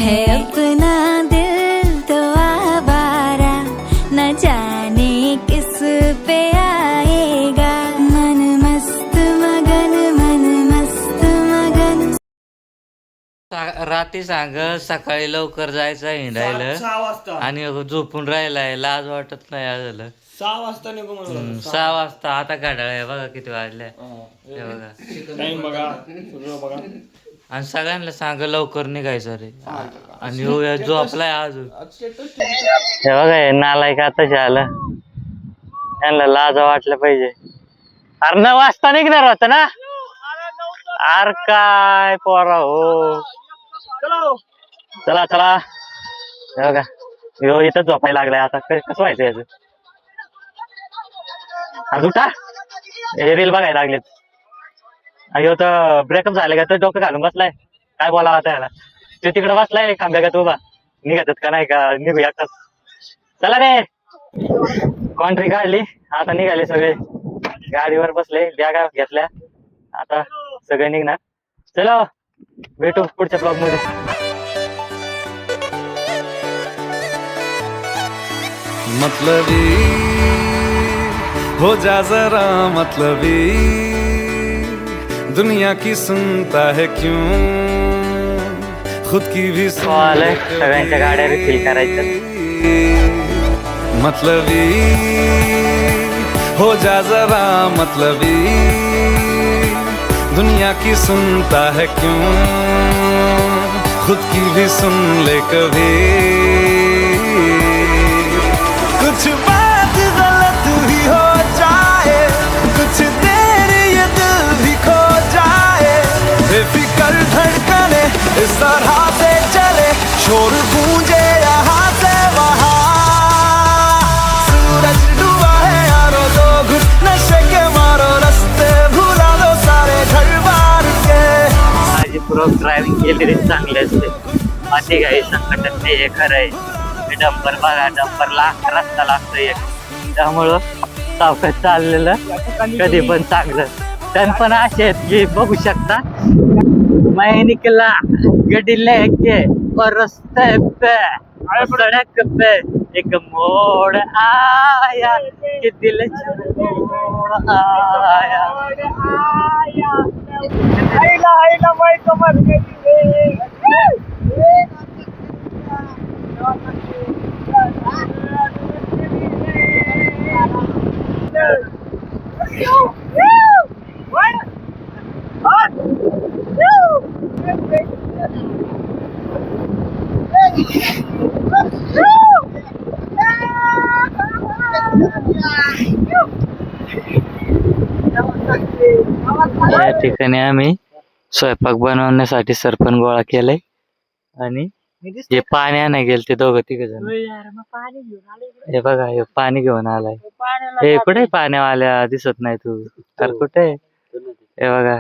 है अपना दिल तो आवारा, न जाने किस पे आएगा। मन मस्त मगन, मन मस्त मगन। रात्री सांग सकाळी लवकर जायचं हिंडायला 6 वाजता आणि झोपून राहिलाय, लाज वाटत नाही झालं. 6 वाजता निघू म्हणून 6 वाजता आता घड्याळ आहे बघा किती वाजल्या हे बघा. टाइम बघा सगळं बघा. आणि सगळ्यांना सांग लवकर निघायचं रे. आणि जो आपलाय अजून हे बघा हे नालायक आताच आलं, त्यांना लाज वाटलं पाहिजे. अरे 9 वाजता निघणार होतं ना. अरे काय पोरा हो, चला चला. हे बघा ह्यो इथं झोपायला लागलाय. आता कसं व्हायचं याचं. उठा, हे रील बघायला लागलेत. अयो तर ब्रेकअप झाले का तर डोकं घालून बसलाय. काय बोलावं आता याला. तो तिकडे बसलाय खांब्यागत उभा. निघतात का नाही का निघू एकटाच. चला रे, कॉन्ट्री काढली आता निघाले सगळे. गाडीवर बसले, बॅगा घेतल्या, आता सगळे निघणार. चलो भेटू पुढच्या ब्लॉग मध्ये. मतलबी हो जा जरा मतलबी, दुनिया की सुनता है क्यों, खुद की भी सगळ्यांच्या गाड्या रिफिल करायच्या. मतलबी हो जा जरा मतलबी, दुनिया की सुनता है क्यों, खुद की भी सुन ले कभी. कुछ बात गलत भी हो जाए, कुछ देर ये दिल भी खो जाए, बेफिक्र धड़कने इस तरह से चले, शोर गूंजे यहाँ से वहाँ. सूरज डूबा है यारो, दो घुट नशे के मारो, रास्ते भुला दो सारे घर बार के. माझी पूर्वक ड्रायव्हिंग केली तरी चांगली असते. अति काही संकट ते हे खरं आहे. डंपर बघा, डंपरला रस्ता लागतो एक, त्यामुळं सावकाश चाललेलं कधी पण चांगलं. पण पण असे आहेत की बघू शकता. मैं निकला गड्डी लेके और रस्ते पे सड़क पे एक मोड़ आया कि दिल छोड़ आया. या ठिकाणी आम्ही स्वयंपाक बनवण्यासाठी सरपण गोळा केलाय आणि जे पाणी आणाय गेल ते दोघं तिघ जण. हे बघा हे पाणी घेऊन आलाय. हे कुठे पाण्यावाल्या दिसत नाही तू तर कुठे. हे बघा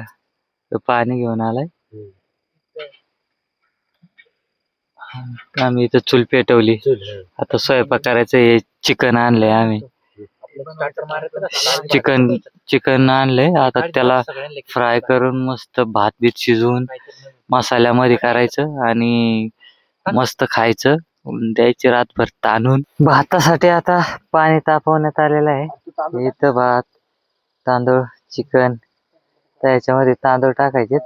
पाणी घेऊन आलाय. आम्ही इथं चूल पेटवली. आता स्वयंपाक करायचं. हे चिकन आणलंय आम्ही. चिकन आणलंय. आता त्याला फ्राय करून मस्त भात बीत शिजवून मसाल्यामध्ये करायचं आणि मस्त खायचं. द्यायची रातभर ताणून. भातासाठी आता पाणी तापवण्यात आलेलं आहे. इथं भात, तांदूळ, चिकन, त्याच्यामध्ये तांदूळ टाकायचे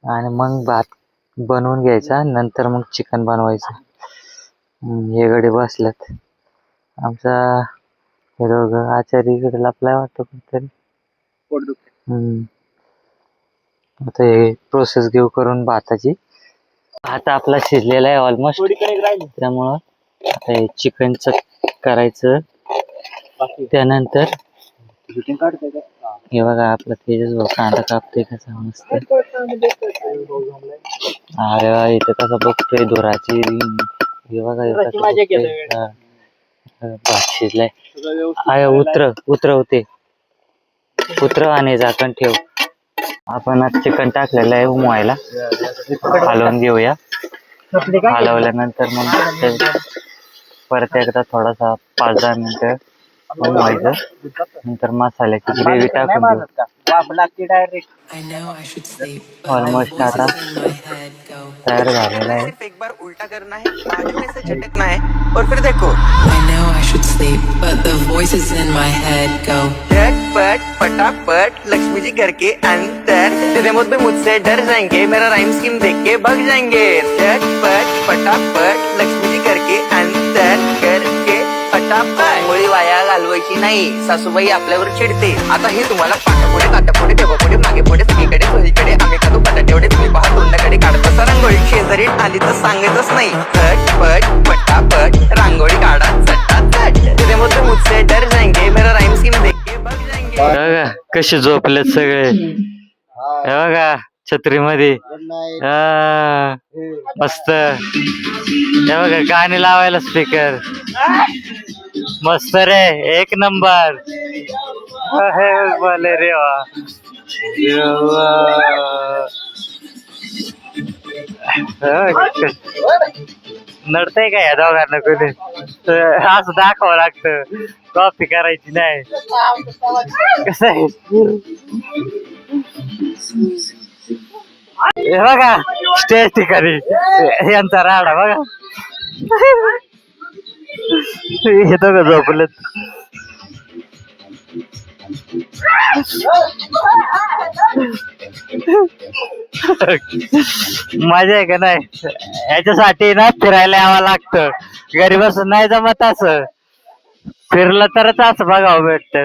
आणि मग भात बनवून घ्यायचा. नंतर मग चिकन बनवायचं. हे गडे बसल्यात. आमचा हे दोघं आचारी इकडे लपलाय वाटतं कुठतरी. आता हे प्रोसेस घेऊ करून भाताची. भात आपला शिजलेला आहे ऑलमोस्ट, त्यामुळं आता हे चिकनच करायचं. त्यानंतर हे बघा आपला तेजस भाऊ कांदा कापतोय कसा मस्त. अरे वा इथं कसं बघतोय धुराची. हे बघा भात शिजलाय. अरे उतरवते आणि झाकण ठेव. आपण आज चिकन टाकलेलं आहे उमवायला. हलवून घेऊया. हलवल्यानंतर मग परत एकदा थोडासा 5-10 मिनिटं उमवायचं. नंतर मसाल्याची ग्रेव्ही टाकून घेऊ. I know I should sleep, but Almost the voices आता in my head go. तयार झालेला आहे. सिर्फ एक बार उल्टा करना है, बाजू में से झटकना है और फिर देखो I know I should sleep, but the voices in my head go. झटपट फटाफट लक्ष्मी जी घर के अंदर तेरे मुद्दे मुझसे डर जाएंगे, मेरा राइम स्कीम देख के भाग जाएंगे. झटपट फटाफट लक्ष्मी जी घर के अंदर करके फटाफट. मुळी वाया घालवायची नाही, सासूबाई आपल्यावर चिडते. आता हे तुम्हाला पाठापुढे काटापुढे देवापुढे मागे पुढे सगळीकडे सोयीकडे आम्ही खातो बटाटेवढे तुम्ही पहा तोंडाकडे काढत असा रांगोळी. शेजारी आली तर सांगायचंच नाही. झटपट फटाफट रांगोळी काढा चटाचट. तेरे मुद्दे मुझसे डर जाएंगे, मेरा राइम स्कीम देख के भाग जाएंगे. हे बघा कसे झोपलेत सगळे. हे बघा छत्रीमध्ये. हा, मस्त. हे बघा गाणी लावायला स्पीकर मस्त रे, एक नंबर. हे बोले रे वा. नडतंय का या दोघांना कोणी? असं दाखवावं लागतं, कॉपी करायची नाही. कसं आहे हे बघा स्टेज ठिकाणी यांचा राडा बघा. हे दोघं झोपलेत. मजा आहे का नाही? याच्यासाठी ना फिरायला यावं लागतं, घरी बसून नाही जमत. असं फिरलं तरच असं बघावं भेटत.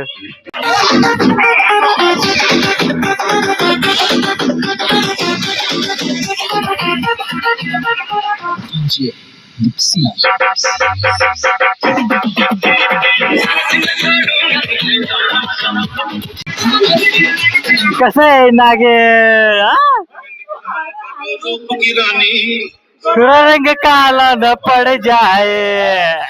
कसं आहे नागे? रंग काला न पड़ जाए.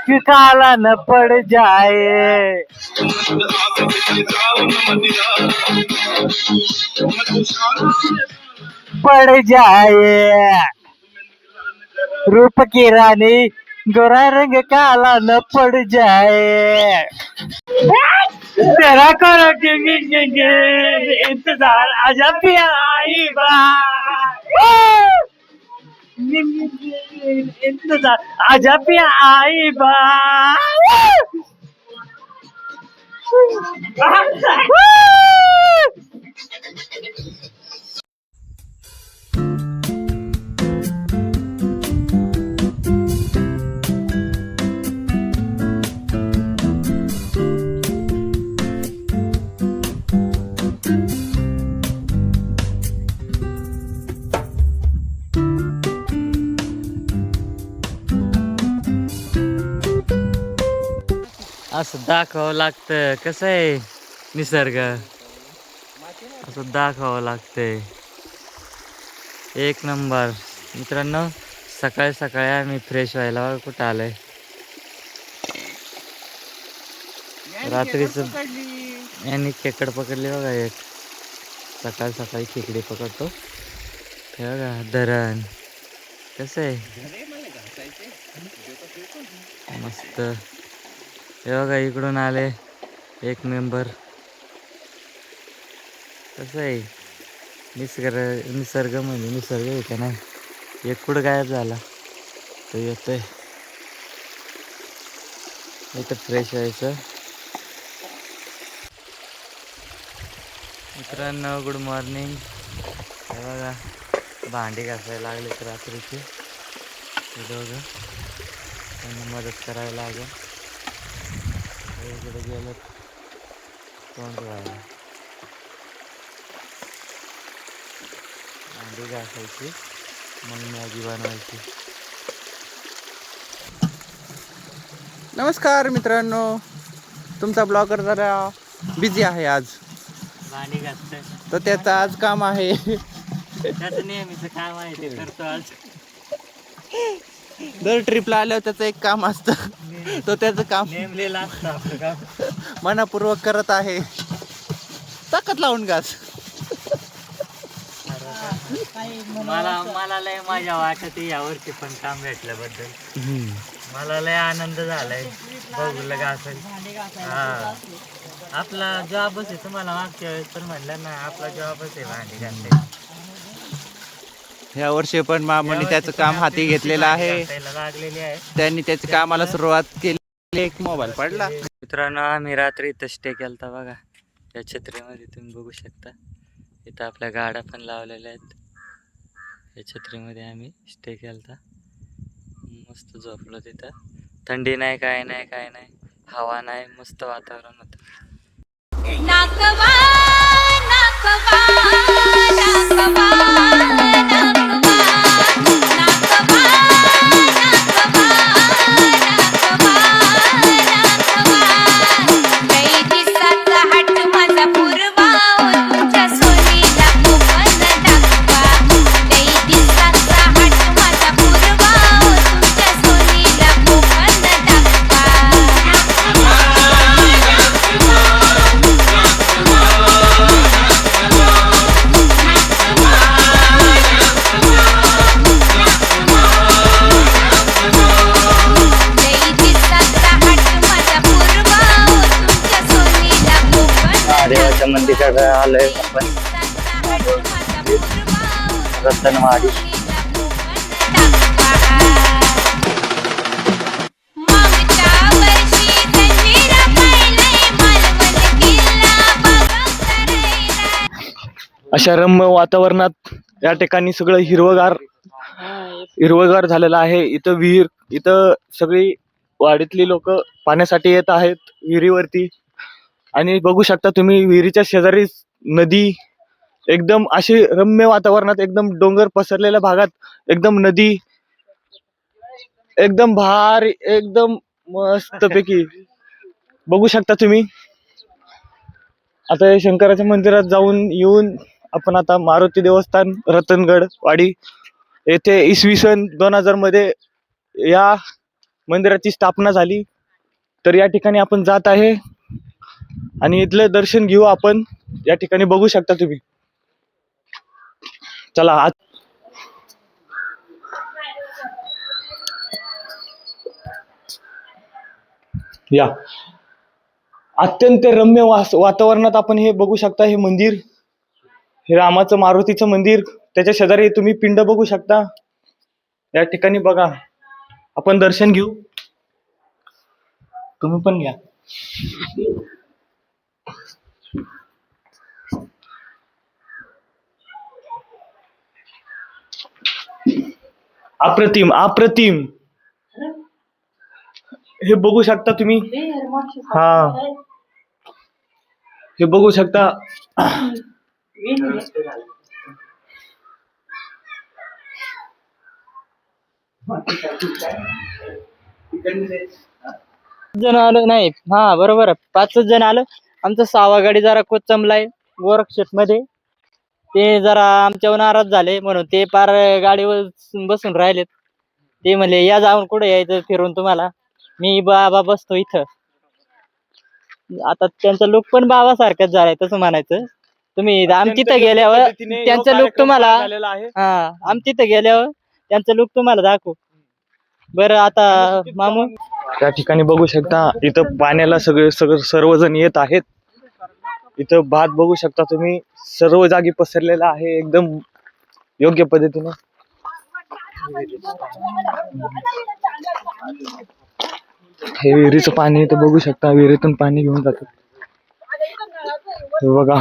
कि काला न पड़ जाए. पड़ जाए रूप की रानी, गोरा रंग काला न पड़ जाए. तेरा करो इंतजार आजा पिया आई बा. इंतजार आजा पिया आई बा. असं दाखवावं लागतं. कसं आहे निसर्ग, असं दाखवावं लागतंय. एक नंबर. मित्रांनो सकाळी सकाळी आम्ही फ्रेश व्हायला कुठं आलोय. रात्रीच यांनी खेकड पकडली बघा. एक सकाळ सकाळी खेकडे पकडतो. हे बघा धरण कसं आहे मस्त. हे बघा इकडून आले एक मेंबर. कसं आहे निसर्ग म्हणजे निसर्ग आहे का नाही. एक कुठं गायब झाला तो येतोय. इथं फ्रेश व्हायचं. मित्रांनो गुड मॉर्निंग. हे बघा भांडी घासायला लागले तर रात्रीचे. हे दोघं त्यांना मदत करायला लागेल. इकडे गेलं तोंड धुवायला. भांडी घासायची मग मॅगी बनवायची. नमस्कार मित्रांनो, तुमचा ब्लॉगर जरा बिझी आहे आज, भांडी घासतोय तर त्याचं आज काम आहे. त्याचं नेहमीचं काम आहे ते करतो आज. दर ट्रिपला आल्यावर त्याचं एक काम असतं. तो त्याचं काम नेमलेलं असतं आपलं काम. मनापूर्वक करत आहे. ताकद लावून गाज. मला लय मजा वाटत यावर्षी पण काम भेटल्याबद्दल. मला लय आनंद झालाय बघूला घासल. हा आपला जॉबच आहे. तुम्हाला मागच्या वेळेस पण म्हणलं ना आपला जॉबच आहे भांडी घासायची. ह्या वर्षी पण मामाने त्याचं काम हाती घेतलेलं आहे. लागलेली आहे. त्यांनी त्याच्या कामाला सुरुवात केली. एक मोबाईल पडला. मित्रांनो आम्ही रात्री इथं स्टे केलता बघा. या छत्रीमध्ये तुम्ही बघू शकता. इथं आपल्या गाड्या पण लावलेल्या आहेत. या छत्रीमध्ये आम्ही स्टे केलता. मस्त झोपलो तिथं. थंडी नाही काय नाही काय नाही. हवा नाही. मस्त वातावरण होतं. नाकवा नाकवा नाकवा नाकवा नाकवा नाकवा नाकवा काही दिसाचा हट माझा पूर्वा तुमच्या सोनीला कोकण दाखवा. काही दिसाचा हट माझा पूर्वा तुमच्या सोनीला कोकण दाखवा. महादेवाच्या मंदिराकडे आलोय आपण. रतनवाडी. अशा रम्य वातावरणात या ठिकाणी सगळं हिरवगार झालेलं आहे. इथं विहीर, इथं सगळी वाडीतली लोक पाण्यासाठी येत आहेत विहिरीवरती. आणि बघू शकता तुम्ही विहिरीच्या शेजारी नदी. एकदम अशी रम्य वातावरणात एकदम डोंगर पसरलेल्या भागात एकदम नदी. एकदम भारी, एकदम मस्तपैकी बघू शकता तुम्ही. आता हे शंकराच्या मंदिरात जाऊन येऊन आपण आता मारुती देवस्थान रतनगड वाडी येथे इसवी सन 2000 मध्ये या मंदिराची स्थापना झाली. तर या ठिकाणी आपण जात आहे आणि इथलं दर्शन घेऊ आपण. या ठिकाणी बघू शकता तुम्ही. चला आज या अत्यंत रम्य वातावरणात आपण हे बघू शकता. हे मंदिर, हे रामाचं मारुतीचं मंदिर. त्याच्या शेजारी तुम्ही पिंड बघू शकता. या ठिकाणी बघा आपण दर्शन घेऊ. तुम्ही पण घ्या. अप्रतिम अप्रतिम. हे बघू शकता तुम्ही. हा हे बघू शकता. जण आलो नाही. हा बरोबर 5 जण आलं. आमचं 6वा गाडी जरा कोचमलाय वर्कशॉप मध्ये. ते जरा आमच्यावर नाराज झाले म्हणून ते पार गाडीवर बसून राहिलेत. ते म्हणले या जाऊन कुठे यायचं फिरून तुम्हाला. मी बाबा बसतो इथं. आता त्यांचा लुक पण बाबा सारखाच झालाय तसं म्हणायचं. तुम्ही आमच्या तिथं गेल्यावर त्यांचा लुक तुम्हाला आमच्या तिथं गेल्यावर त्यांचा लुक तुम्हाला दाखवू. बरं आता मामू त्या ठिकाणी बघू शकता. इथं पाण्याला सर्वजण येत आहेत. इथं भात बघू शकता तुम्ही. सर्व जागी पसरलेला आहे एकदम योग्य पद्धतीने. हे विहिरीचं पाणी इथं बघू शकता. विहिरीतून पाणी घेऊन जातात. हे बघा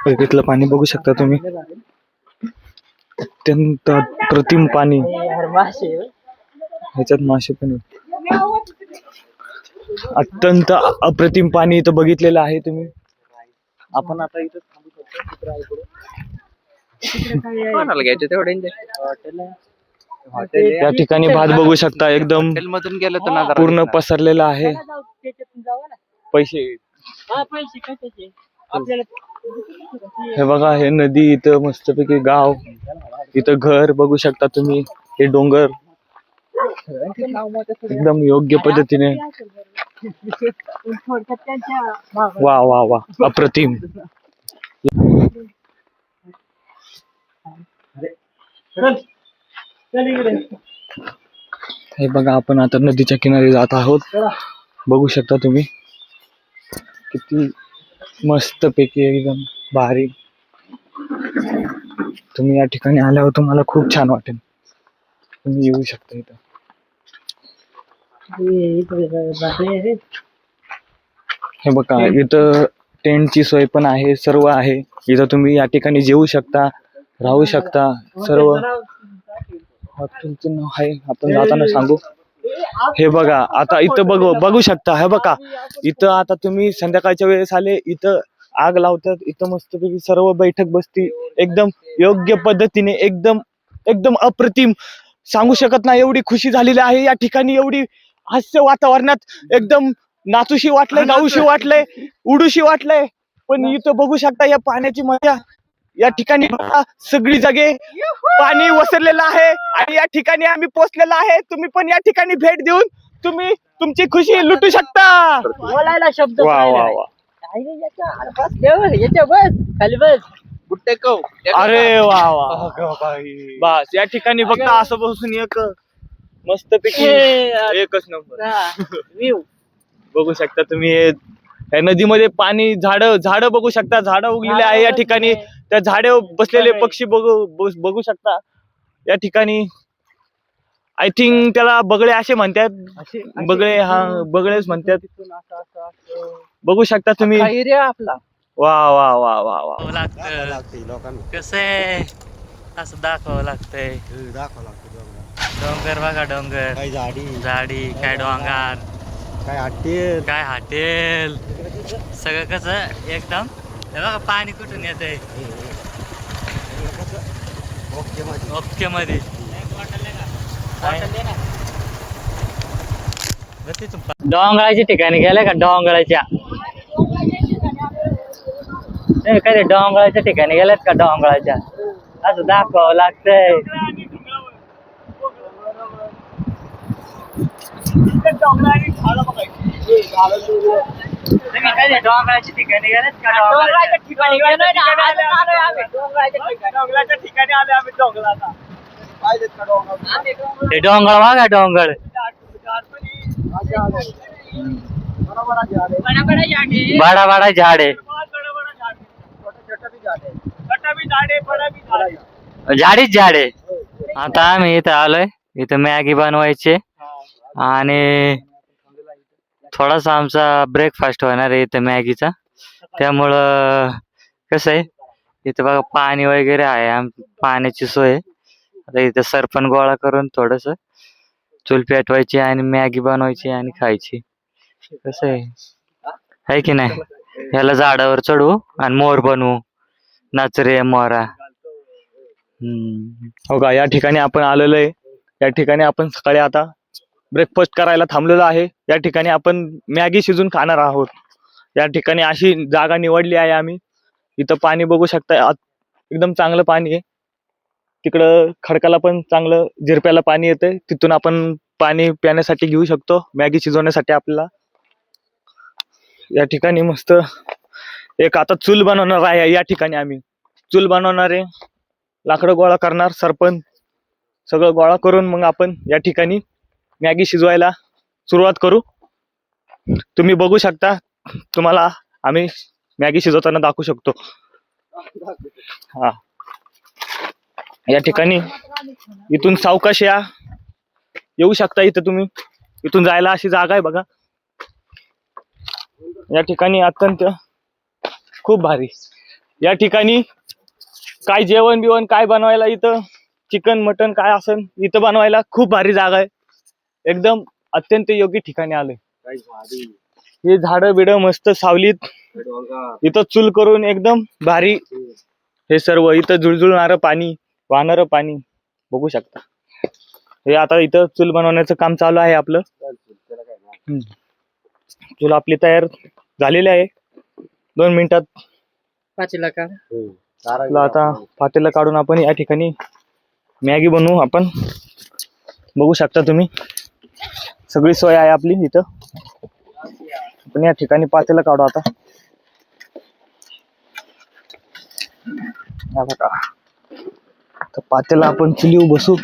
विहिरीतलं पाणी बघू शकता तुम्ही. अत्यंत अप्रतिम पाणी. ह्याच्यात मासे पण आहेत. अत्यंत अप्रतिम पाणी इथं बघितलेलं आहे तुम्ही. आपण आता इथं थांबू शकतो. या ठिकाणी भात बघू शकता. एकदम मधून गेलं तर नजारा पूर्ण दिसणार. पसरलेला आहे. पैसे हे बघा. हे नदी, इथं मस्तपैकी गाव, इथं घर बघू शकता तुम्ही. हे डोंगर एकदम योग्य पद्धतीने. वा वा वा, अप्रतिम. हे बघा, आपण आता नदीच्या किनारी जात आहोत. बघू शकता तुम्ही किती मस्त पैकी एकदम भारी. तुम्ही या ठिकाणी आल्यावर तुम्हाला खूप छान वाटेल. तुम्ही येऊ शकता इथं. हे बघा, इथं टेंटची सोय पण आहे, सर्व आहे. इथं तुम्ही या ठिकाणी जेवू शकता, राहू शकता, सर्व. हॉटेलचं नाव आहे, आपण जाताना सांगू. हे बघा, आता इथं बघू शकता. हे बघा, इथं आता तुम्ही संध्याकाळच्या वेळेस आले, इथं आग लावतात, इथं मस्तपैकी सर्व बैठक बसती एकदम योग्य पद्धतीने. एकदम एकदम अप्रतिम, सांगू शकत नाही एवढी खुशी झालेली आहे या ठिकाणी. एवढी हास्य वातावरणात एकदम नाचूशी वाटलंय, गाऊशी वाटलंय, उडूशी वाटलंय. पण इथं बघू शकता या पाण्याची मजा. या ठिकाणी बघा, सगळी जागे पाणी वसरलेलं आहे आणि या ठिकाणी आम्ही पोहोचलेलो आहे. तुम्ही पण या ठिकाणी भेट देऊन तुम्ही तुमची खुशी लुटू शकता. बोलायला शब्द वा वा वा. खाली बस. अरे वा वा, बस या ठिकाणी फक्त असं बसून एक मस्त पैकी एकच नंबर. बघू शकता तुम्ही या नदीमध्ये पाणी, झाड बघू शकता. झाडं उगलेले आहे या ठिकाणी. त्या झाडे बसलेले पक्षी बघू शकता या ठिकाणी. आय थिंक त्याला बगळे असे म्हणतात. बगळे, हा बगळेच म्हणतात. बघू शकता तुम्ही. आपला वा वा वा वा वा. कसं आहे, असं दाखवावं लागतंय. डोंगर बघा, डोंगर, काय झाडी, काय डोंगर, काय हॉटेल, सगळं कसं एकदम. हे बघा, पाणी कुठून येतंय, ओके मध्ये. डोंगराच्या ठिकाणी गेले का, डोंगराच्या कधी डोंगराच्या ठिकाणी गेलेत का, डोंगराच्या असं दाखवावं लागतंय. तुम्ही कधी डोंगराच्या ठिकाणी गेलेत का, डोंगराच्या ठिकाणी ते डोंगर बघा, डोंगर, बडा बडा झाडे, झाडीच झाडे. आता आम्ही इथं आलोय, इथं मॅगी बनवायचे आणि थोडासा आमचा ब्रेकफास्ट होणार आहे इथं मॅगीचा. त्यामुळं कसं आहे, इथं बघा पाणी वगैरे आहे, पाण्याची सोय. आता इथं सरपण गोळा करून थोडस चूल पेटवायची आणि मॅगी बनवायची आणि खायची. कसं आहे की नाही. ह्याला झाडावर चढवू आणि मोर बनवू, नाच रे मोरा. हो का, या ठिकाणी आपण आलेलो आहे. या ठिकाणी आपण सकाळी आता ब्रेकफास्ट करायला थांबलेलो आहे. या ठिकाणी आपण मॅगी शिजून खाणार आहोत. या ठिकाणी अशी जागा निवडली आहे आम्ही. इथं पाणी बघू शकता, एकदम चांगलं पाणी आहे. तिकडं खडकाला पण चांगलं झिरप्याला पाणी येतंय, तिथून आपण पाणी पिण्यासाठी घेऊ शकतो, मॅगी शिजवण्यासाठी आपल्याला. या ठिकाणी मस्त एक आता चूल बनवणार आहे. या ठिकाणी आम्ही चूल बनवणार आहे, लाकडं गोळा करणार, सरपण सगळं गोळा करून मग आपण या ठिकाणी मॅगी शिजवायला सुरुवात करू. तुम्ही बघू शकता, तुम्हाला आम्ही मॅगी शिजवताना दाखवू शकतो. हा, या ठिकाणी इथून सावकाश येऊ शकता. इथं तुम्ही इथून जायला अशी जागा आहे बघा. या ठिकाणी अत्यंत खूप भारी. या ठिकाणी काय जेवण बिवण काय बनवायला, इथं चिकन मटन काय असेल इथं बनवायला खूप भारी जागा आहे. एकदम अत्यंत योग्य ठिकाणी आलोय. हे झाडं बिड मस्त सावलीत, इथं चूल करून एकदम भारी. हे सर्व इथं जुळजुळणारं पाणी, वाहणारं पाणी बघू शकता. हे आता इथं चूल बनवण्याचं काम चालू आहे आपलं. चूल आपली तयार झालेली आहे. 2 मिनिटात पाचीला का आता पातेलं काढून आपण या ठिकाणी मॅगी बनवू आपण. बघू शकता तुम्ही, सगळी सोय आहे आपली इथं. आपण या ठिकाणी पातेलं काढू आता. हा बघा, तर पातेलं आपण चुलीवर बसू.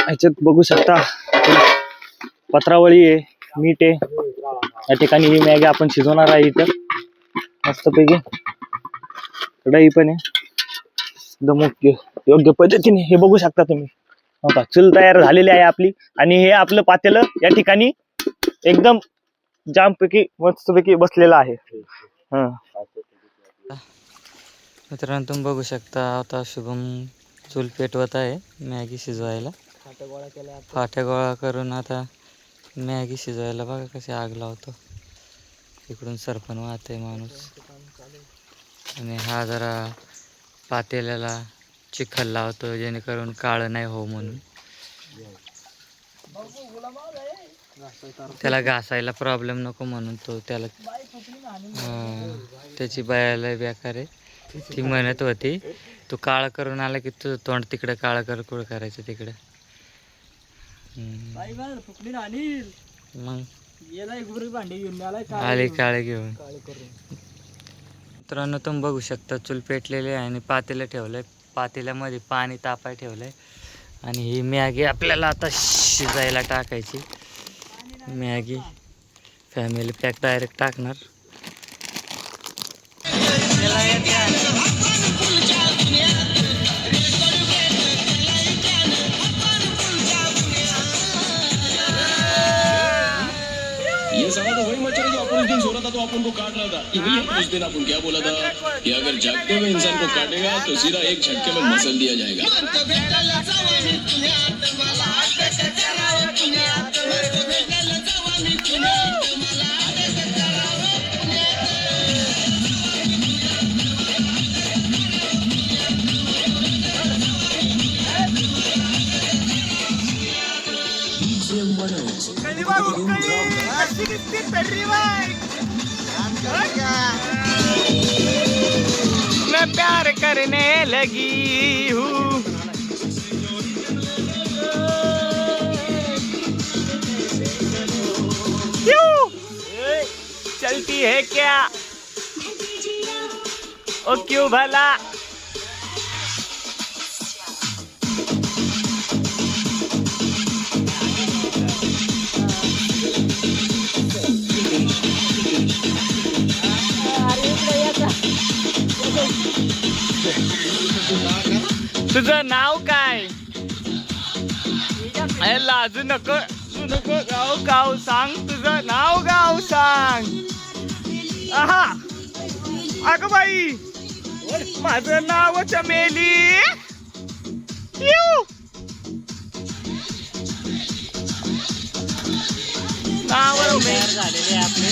ह्याच्यात बघू शकता पत्रावळी आहे, मीठ आहे. या ठिकाणी ही मॅगी आपण शिजवणार आहे इथं मस्तपैकी. कढई पण आहे एकदम योग्य पद्धतीने. हे बघू शकता तुम्ही, हो का, चूल तयार झालेली आहे आपली. आणि हे आपलं पातेलं या ठिकाणी एकदम जामपैकी मस्तपैकी बसलेलं आहे. मित्रांनो तुम्ही बघू शकता आता शुभम चूल पेटवत आहे मॅगी शिजवायला. फाट्या गोळा करून आता मॅगी शिजवायला बघा कशी आग लावतो. इकडून सरपण वाहते माणूस. आणि हा जरा पातेल्याला चिखल लावतो जेणेकरून काळं नाही हो म्हणून. त्याला घासायला प्रॉब्लेम नको म्हणून तो त्याला त्याची बायाला बेकार आहे. ती म्हणत होती तू काळं करून आला की तुझं तोंड तिकडे काळं कर करायचं तिकडे. मग आली काळे घेऊन. मित्रांनो तुम्ही बघू शकता चूल पेटलेली आहे आणि पातेलं ठेवलंय. पातेल्यामध्ये पाणी तापाय ठेवलंय आणि ही मॅगी आपल्याला आता शिजायला टाकायची. मॅगी फॅमिली पॅक डायरेक्ट टाकणार. ये साला तो वही मच्छर है जो अपन उस दिन सो रहा था तो अपन को काट रहा था. उस दिन अपन क्या बोला था कि अगर जागते हुए इंसान को काटेगा तो सीधा एक झटके में मसल दिया जाएगा. मैं प्यार करने लगी हूँ. क्यों चलती है क्या ओ क्यों भला. तुझं नाव काय. लाजू नको गाव सांग. तुझं नाव गाव सांग. आहा अगं बाई माझं नाव चमेली. नाव झालेले आपले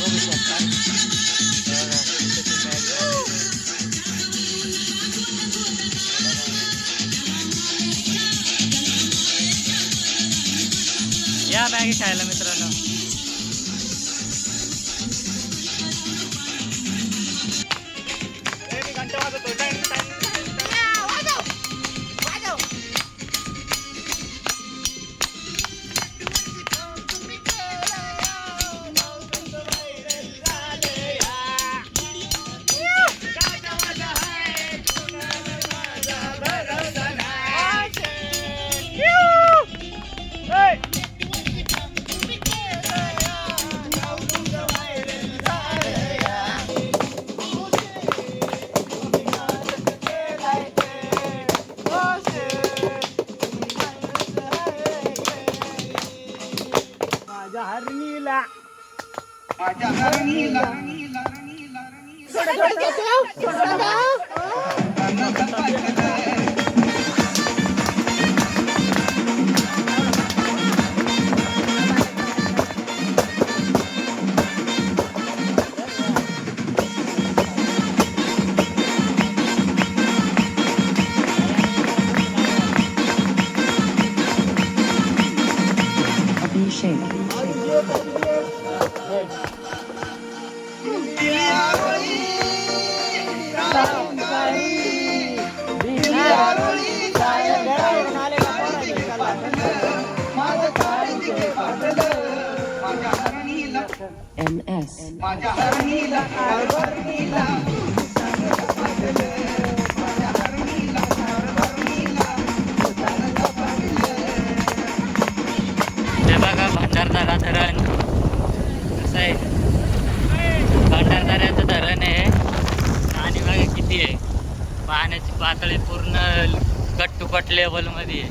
बघू शकता. या मॅगी खायला मित्रांनो. Bye. ते बघा भंडारदरा धरण कसं आहे. भंडारदऱ्याचं धरण आहे आणि बघा किती आहे. पाण्याची पातळी पूर्ण कट टू कट लेवलमध्ये आहे.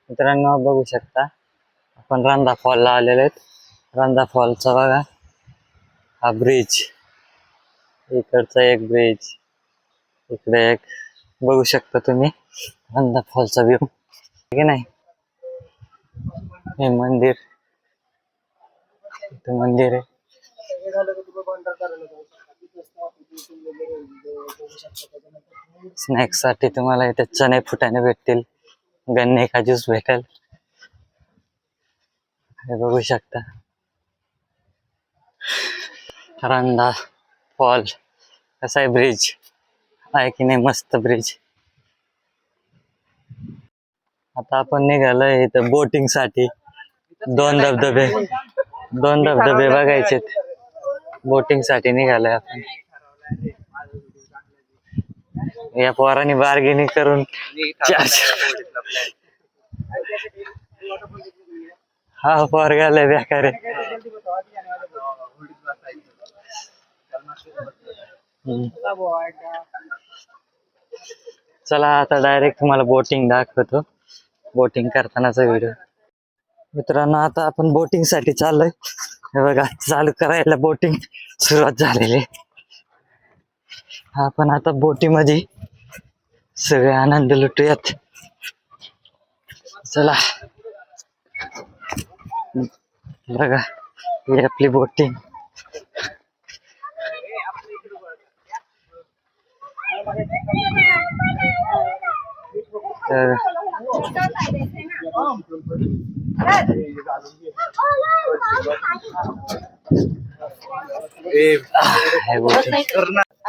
मित्रांनो बघू शकता आपण रंधा फॉलला आलेलो आहेत. रंधा फॉलचा बघा हा ब्रिज, इकडचा एक ब्रिज, इकडे एक बघू शकता तुम्ही रंधा फॉलचा व्ह्यू की नाही. हे मंदिर, इथं मंदिर आहे. स्नॅक्स साठी तुम्हाला इथे चणे फुटाणे भेटतील, गन्ने का ज्यूस भेटेल. हे बघू शकता रंधा फॉल कसा आहे. ब्रिज आहे की नाही, मस्त ब्रिज. आता आपण निघालोय इथं बोटिंग साठी. दोन धबधबे बघायचे. बोटिंग साठी निघालोय आपण. या पोरांनी बार्गेनिंग करून 400 हा पोरगाला बेकार आहे. चला आता डायरेक्ट तुम्हाला बोटिंग दाखवतो, बोटिंग करतानाचा व्हिडिओ. मित्रांनो आता आपण बोटिंग साठी चाललोय. हे बघा चालू करायला बोटिंग सुरुवात झालेली. आपण आता बोटीमध्ये सगळे आनंद लुटूयात. चला बघा ही आपली बोटिंग.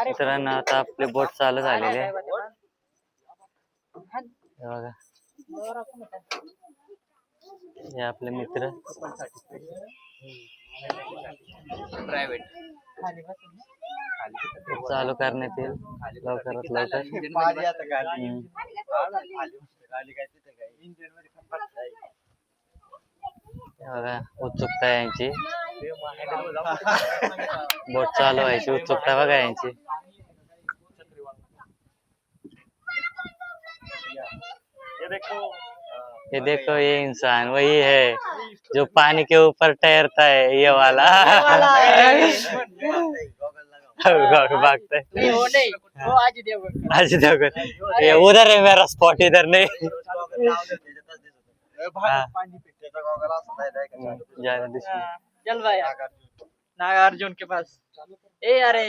मित्रांनो आता आपली बोट चालू झालेली आहे. हे बघा हे आपले मित्र चालू करण्यात येईल लवकरात लवकर. बघा उत्सुकता यांची, बोट चालू व्हायची उत्सुकता बघा यांची. ये देखो ये इंसान वही है जो पानी के ऊपर तैरता है, ये वाला भागता है. अजय देवगन ये उधर है मेरा स्पॉट, इधर नहीं. चल भाई नागार्जुन के पास. ए अरे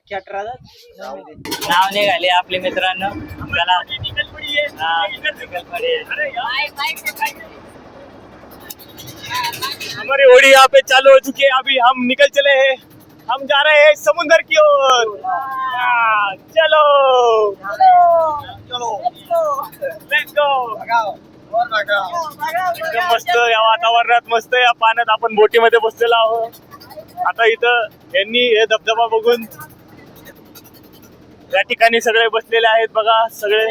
क्या नाव निघाले आपले मित्रांनो. चला हमारी होड़ी यहाँ पे चालू हो चुकी है. अभी हम निकल चले हैं. हम जा रहे हैं समुंदर की ओर. चलो लेट्स गो. एकदम मस्त या वातावरणात, मस्त या पाण्यात आपण बोटीमध्ये बसलेलो आहोत. आता इथं यांनी हे धबधबा बघून या ठिकाणी सगळे बसलेले आहेत बघा. सगळे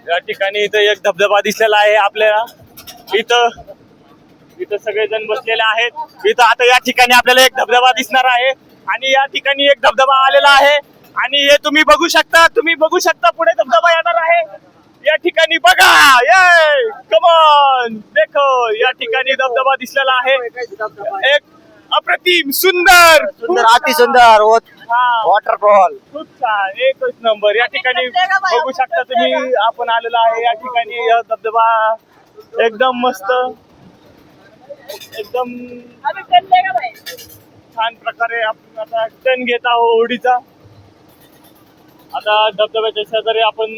या ठिकाणी इथं एक धबधबा दिसलेला आहे आपल्याला. इथं सगळेजण बसलेले आहेत. इथं आता या ठिकाणी आपल्याला एक धबधबा दिसणार आहे आणि या ठिकाणी एक धबधबा आलेला आहे आणि हे तुम्ही बघू शकता. पुढे धबधबा येणार आहे या ठिकाणी बघा. ये कमॉन देखो या ठिकाणी धबधबा दिसलेला आहे. एक अप्रतिम सुंदर अति सुंदर वॉटरफॉल. खूप छान एकच नंबर. या ठिकाणी बघू शकता तुम्ही आपण आलेलो आहे या ठिकाणी. धबधबा एकदम मस्त, एकदम छान प्रकारे आपण आता टर्न घेत आहोत होडीचा. आता धबधब्याच्या शेजारी आपण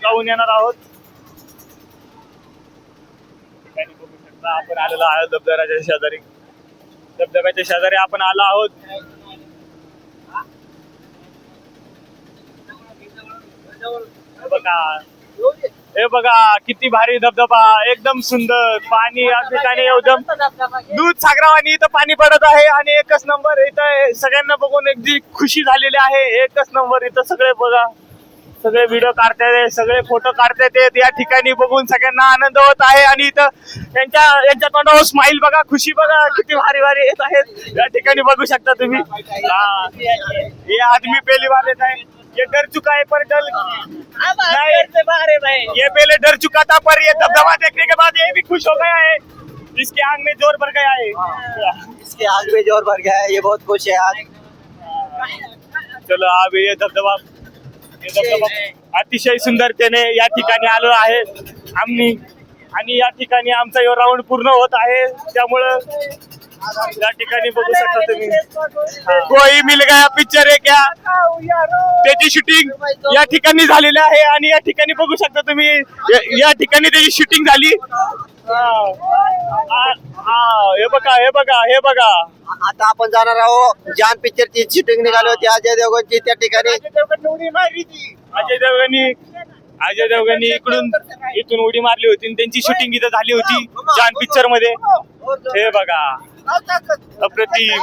जाऊन येणार आहोत. ठिकाणी बघू शकता आपण आलेलो आहोत धबधब्याच्या शेजारी आपण आलो आहोत. बघा हे बघा किती भारी धबधबा, एकदम सुंदर पाणी या ठिकाणी, एकदम दूध सागरावानी इथं पाणी पडत आहे आणि एकच नंबर इथं सगळ्यांना बघून एक खुशी झालेली आहे. एकच नंबर इथं सगळे बघा, सगळे व्हिडिओ काढतायत, सगळे फोटो काढतायत. या ठिकाणी बघून सगळ्यांना आनंद होत आहे आणि इथं यांच्या तोंडावर स्माइल बघा, खुशी बघा किती भारी भारी येत आहेत. या ठिकाणी बघू शकता तुम्ही. ये आदमी पहली बार येत आहे, ये डर चुका है पर डर नहीं, ये पहले डर चुका था पर ये दबदबा देखने के बाद ये भी खुश हो गया है. इसके आंख में जोर भर गया है. इसके आग में जोर भर गया है, ये बहुत खुश है आज. चलो अभी हे धबधबा अतिशय सुंदरतेने या ठिकाणी आलो आहे आम्ही आणि या ठिकाणी आमचा यो राऊंड पूर्ण होत आहे. त्यामुळं या ठिकाणी बघू शकता तुम्ही. कोई मिल गया पिक्चर आहे क्या, त्याची शूटिंग या ठिकाणी झालेली आहे आणि या ठिकाणी बघू शकता तुम्ही. या ठिकाणी त्याची शूटिंग झाली. हे बघा आता आपण जाणार आहोत जान पिक्चरची शूटिंग निघाली होती अजय देवगणची त्या ठिकाणी. अजय देवगणनी इथून उडी मारली होती. त्यांची शूटिंग इथं झाली होती जान पिक्चर मध्ये. हे बघा अप्रतिम,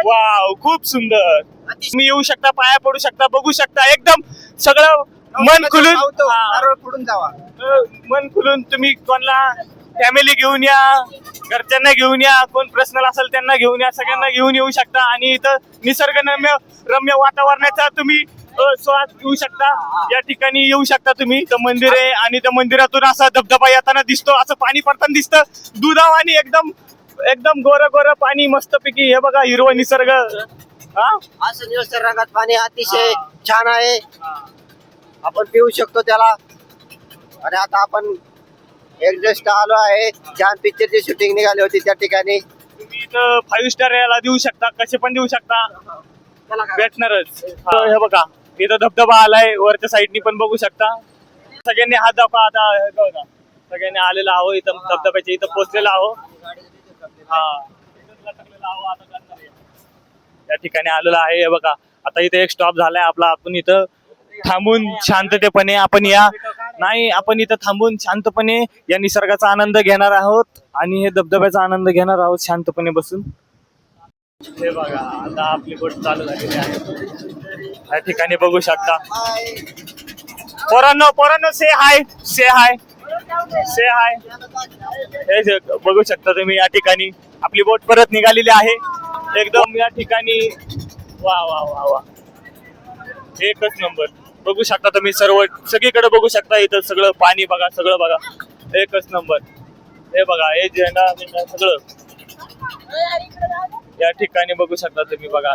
वाव खूप सुंदर. तुम्ही येऊ शकता, पाया पडू शकता, बघू शकता. एकदम सगळं मन खुलून तुम्ही कोणाला फॅमिली घेऊन या, घरच्यांना घेऊन या, कोण पर्सनल असेल त्यांना घेऊन या, सगळ्यांना घेऊन येऊ शकता आणि इथं निसर्गरम्य वातावरणाचा तुम्ही स्वाद घेऊ शकता. या ठिकाणी येऊ शकता तुम्ही. इथं मंदिर आहे आणि त्या मंदिरातून असा धबधबा येताना दिसतो, असं पाणी पडताना दिसतं दुधावानी. एकदम गोरं पाणी मस्तपैकी. हे बघा हिरवं निसर्ग. असं निळसर रंगात पाणी अतिशय छान आहे, आपण पिऊ शकतो त्याला. आणि आता आपण एक जस्ट आलो आहे जान पिक्चरची शूटिंग निघाली होती त्या ठिकाणी. तुम्ही इथं 5 स्टार याला देऊ शकता, कसे पण देऊ शकता, भेटणारच. हे बघा इथं धबधबा आलाय, वरच्या साईडनी पण बघू शकता. सगळ्यांनी हात दाखवा. आता बघा सगळ्यांनी आलेला आहो इथं धबधब्याच्या इथं पोहोचलेला आहो. या ठिकाणी आलेला आहे. हे बघा आता इथे एक स्टॉप झालाय आपला. आपण इथं थांबून शांततेपणे आपण इथं थांबून शांतपणे या निसर्गाचा आनंद घेणार आहोत आणि हे धबधब्याचा आनंद घेणार आहोत शांतपणे बसून. हे बघा आता आपली बोट चालू झालेली आहे. या ठिकाणी बघू शकता. पोरांनो से हाय. हे बघू शकता तुम्ही. या ठिकाणी आपली बोट परत निघालेली आहे. एकदम या ठिकाणी वा एकच नंबर. बघू शकता तुम्ही सगळीकडे बघू शकता. इथं सगळं पाणी बघा, सगळं बघा, एकच नंबर. हे बघा हे झेंडा सगळं या ठिकाणी बघू शकता तुम्ही. बघा